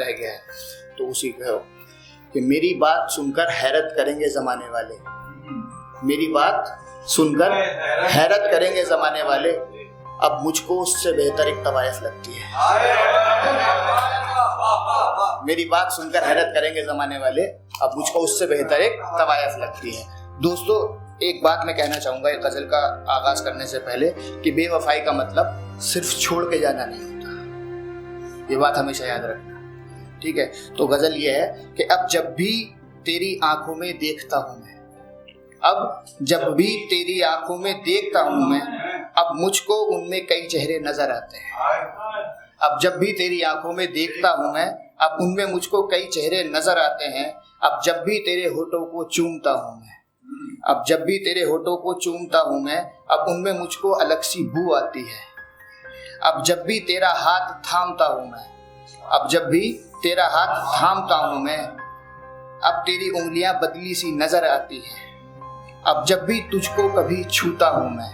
रह गया है। तो उसी को कि मेरी बात सुनकर हैरत करेंगे जमाने वाले, मेरी बात सुनकर हैरत करेंगे जमाने वाले, अब मुझको उससे बेहतर एक तवायफ लगती है। मेरी बात सुनकर हैरत करेंगे जमाने वाले, अब मुझको उससे बेहतर एक तवायफ लगती है। दोस्तों, एक बात मैं कहना चाहूँगा एक गज़ल का आगाज़ करने से पहले कि बेवफाई का मतलब सिर्फ छोड़ के जाना नहीं होता, ये बात हमेशा याद रखना, ठीक है। तो गज़ल ये है कि अब जब भी तेरी आंखों में देखता हूँ मैं, अब जब भी तेरी आंखों में देखता हूँ मैं, अब मुझको उनमें कई चेहरे नजर आते हैं। अब जब भी तेरी आंखों में देखता हूँ मैं, अब उनमें मुझको कई चेहरे नजर आते हैं। अब जब भी तेरे होठों को चूमता हूँ मैं, अब जब भी तेरे होठों को चूमता हूँ मैं, अब उनमें मुझको अलग सी बू आती है। अब जब भी तेरा हाथ थामता हूँ मैं, अब जब भी तेरा हाथ थामता हूँ मैं, अब तेरी उंगलियां बदली सी नजर आती है। अब जब भी तुझको कभी छूता हूँ मैं,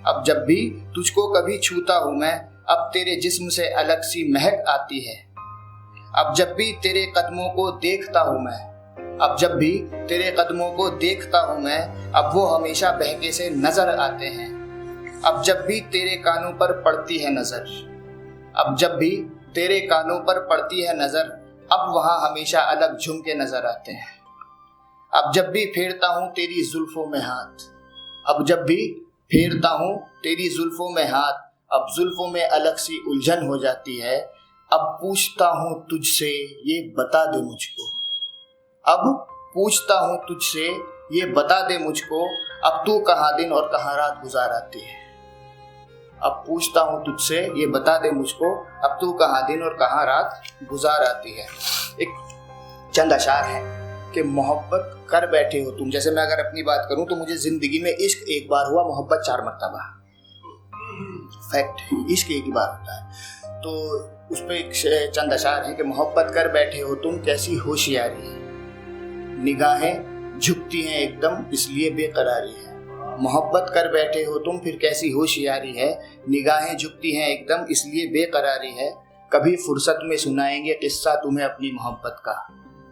अब जब भी तुझको कभी छूता हूँ मैं, अब तेरे जिस्म से अलग सी महक आती है। अब जब भी तेरे कदमों को देखता हूँ मैं, अब जब भी तेरे कदमों को देखता हूँ मैं, अब वो हमेशा बहके से नजर आते हैं। अब जब भी तेरे कानों पर पड़ती है नजर, अब जब भी तेरे कानों पर पड़ती है नजर, अब वहाँ हमेशा अलग झुमके नजर आते हैं। अब जब भी फेरता हूँ तेरी जुल्फों में हाथ, अब जब भी फेरता हूँ तेरी जुल्फों में हाथ, अब जुल्फों में अलग सी उलझन हो जाती है। अब पूछता हूँ तुझसे ये बता दे मुझको, अब पूछता हूँ तुझसे ये बता दे मुझको, अब तू कहाँ दिन और कहाँ रात गुजार आती है। अब पूछता हूँ तुझसे ये बता दे मुझको, अब तू कहाँ दिन और कहाँ रात गुजार आती है। एक चंद अशार है कि मोहब्बत कर बैठे हो तुम। जैसे मैं अगर अपनी बात करूं तो मुझे जिंदगी में इश्क एक बार हुआ, मोहब्बत 4 मरतबा, फैक्ट है, इश्क एक ही बार होता है। तो उस पर एक चंद अशार है कि मोहब्बत कर बैठे हो तुम कैसी होशियारी है, निगाहें झुकती हैं एकदम इसलिए बेकरारी है। मोहब्बत कर बैठे हो तुम फिर कैसी होशियारी है, निगाहें झुकती हैं एकदम इसलिए बेकरारी है। कभी फुर्सत में सुनाएंगे किस्सा तुम्हें अपनी मोहब्बत का,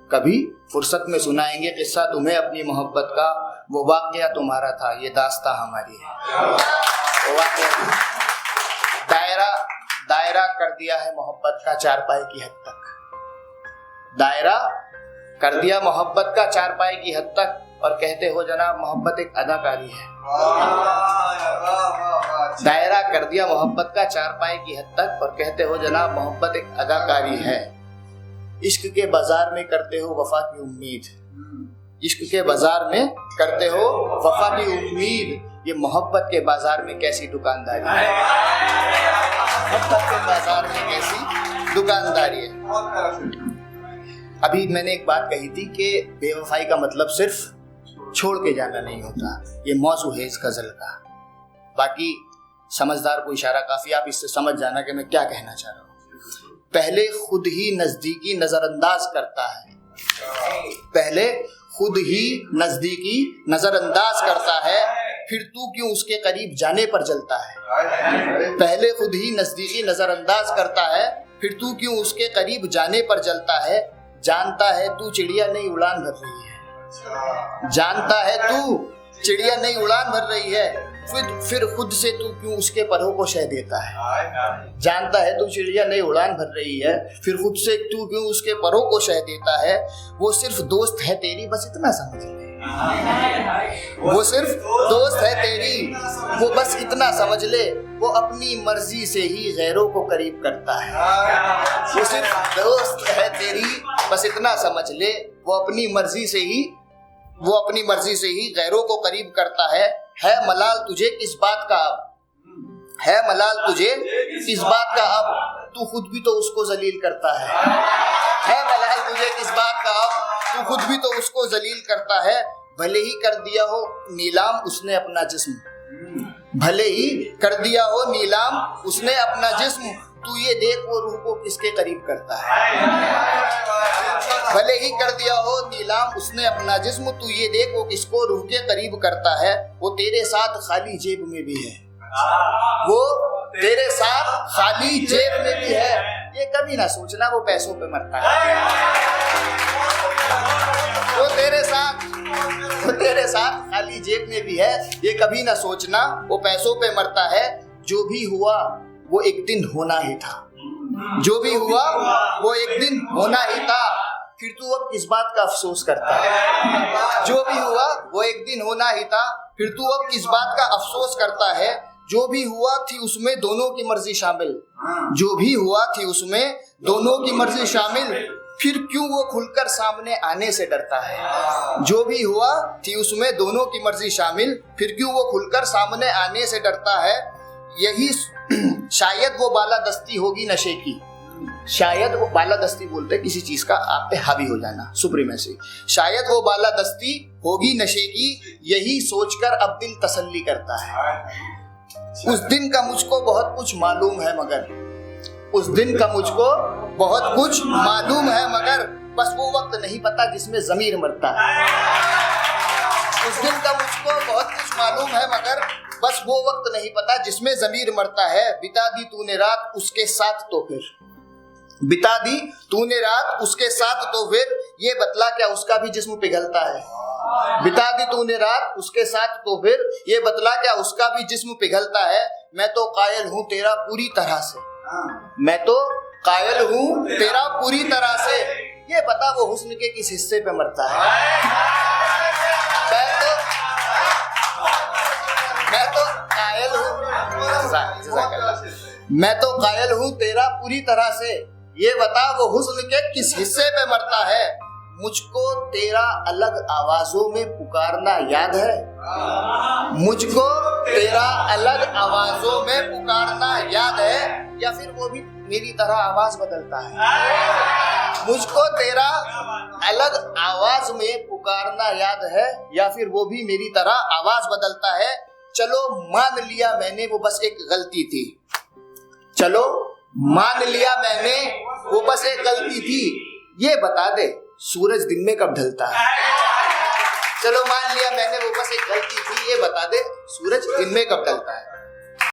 कभी फुर्सत में सुनाएंगे किस्सा तुम्हें अपनी मोहब्बत का, वो वाक़या तुम्हारा था ये दास्तां हमारी है। वो वाक़या दायरा दायरा कर दिया है मोहब्बत का चारपाई की हद तक, दायरा कर दिया मोहब्बत का चारपाई की हद तक, और कहते हो जनाब मोहब्बत एक अदाकारी है। दायरा कर दिया मोहब्बत का चारपाई की हद तक, और कहते हो जनाब मोहब्बत एक अदाकारी है। इश्क के बाजार में करते हो वफा की उम्मीद, इश्क के बाजार में करते हो वफा की उम्मीद, ये मोहब्बत के बाजार में कैसी दुकानदारी है, मोहब्बत के बाजार में कैसी दुकानदारी है। अभी मैंने एक बात कही थी कि बेवफाई का मतलब सिर्फ छोड़ के जाना नहीं होता, ये मौजू है इस गजल का। बाकी समझदार को इशारा काफी, आप इससे समझ जाना कि मैं क्या कहना चाह रहा हूँ। पहले खुद ही नजदीकी नजरअंदाज करता है, पहले खुद ही नजदीकी नजरअंदाज करता है, फिर तू क्यों उसके करीब जाने पर जलता है। पहले खुद ही नजदीकी नजरअंदाज करता है, फिर तू क्यों उसके करीब जाने पर जलता है। जानता है तू चिड़िया नई उड़ान भर रही है, जानता है तू चिड़िया नई उड़ान भर रही है, फिर खुद से तू क्यों उसके परों को शह देता है। जानता है तू चिड़िया नई उड़ान भर रही है, फिर खुद से तू क्यों उसके परों को शह देता है। वो सिर्फ दोस्त है तेरी बस इतना समझ ले, वो सिर्फ दोस्त है तेरी वो बस इतना समझ ले, वो अपनी मर्जी से ही गैरों को करीब करता है। वो सिर्फ दोस्त है तेरी बस इतना समझ ले, वो अपनी मर्जी से ही गैरों को करीब करता है। मलाल तुझे किस बात का अब, है मलाल तुझे किस बात का अब, तू खुद भी तो उसको जलील करता है मलाल तुझे किस बात का अब, तू खुद भी तो उसको जलील करता है। भले ही कर दिया हो नीलाम उसने अपना जिस्म, भले ही कर दिया हो नीलाम उसने अपना जिस्म, तू ये देख वो रूह को किसके करीब करता है। भले ही कर दिया हो नीलाम उसने अपना जिस्म, तू ये देख वो किसको रूह के करीब करता है। वो तेरे साथ खाली जेब में भी है, वो तेरे साथ खाली जेब में भी है, ये कभी ना सोचना वो पैसों पे मरता है। वो तेरे साथ खाली जेब में भी है, ये कभी ना सोचना वो पैसों पे मरता है। जो भी हुआ वो एक दिन होना ही था, जो भी हुआ वो एक दिन होना ही था, फिर तू अब किस बात का अफसोस करता है। जो भी हुआ वो एक दिन होना ही था, फिर तू अब किस बात का अफसोस करता है। जो भी हुआ थी उसमें दोनों की मर्जी शामिल, जो भी हुआ थी उसमें दोनों की मर्जी शामिल, फिर क्यों वो खुलकर सामने आने से डरता है। जो भी हुआ थी उसमें दोनों की मर्जी शामिल, फिर क्यों वो खुलकर सामने आने से डरता है। यही शायद वो बालादस्ती होगी नशे की, शायद वो बालादस्ती बोलते हैं किसी चीज का आप पे हावी हो जाना, सुप्रीमेसी। शायद वो बालादस्ती होगी नशे की, यही सोचकर अब दिल तसल्ली करता है। उस दिन का मुझको बहुत कुछ मालूम है मगर, उस दिन का मुझको बहुत कुछ मालूम है मगर, बस वो वक्त नहीं पता जिसमें ज़मीर मरता है। उस दिन का मुझको बहुत कुछ मालूम है मगर, बस वो वक्त नहीं पता जिसमें ज़मीर मरता है। बिता दी तूने रात उसके साथ तो फिर, बिता दी तूने रात उसके साथ तो फिर, ये बतला क्या उसका भी जिस्म पिघलता है। बिता दी तूने रात उसके साथ तो फिर, ये बतला क्या उसका भी जिस्म पिघलता है। मैं तो कायल हूँ तेरा पूरी तरह से, मैं तो कायल हूँ तेरा पूरी तरह से, ये बता वो हुस्न के किस हिस्से पे मरता है। मैं तो कायल हूँ तेरा पूरी तरह से, ये बता वो हुस्न के किस हिस्से पे मरता है। मुझको तेरा अलग आवाजों में पुकारना याद है, मुझको तेरा अलग आवाजों में पुकारना याद है, या फिर वो भी मेरी तरह आवाज बदलता है। मुझको तेरा अलग आवाज में पुकारना याद है, या फिर वो भी मेरी तरह आवाज बदलता है। चलो मान लिया मैंने वो बस एक गलती थी, चलो मान लिया मैंने वो बस एक गलती थी, ये बता दे सूरज दिन में कब ढलता है। चलो मान लिया मैंने वो बस एक गलती थी, ये बता दे सूरज दिन में कब ढलता है।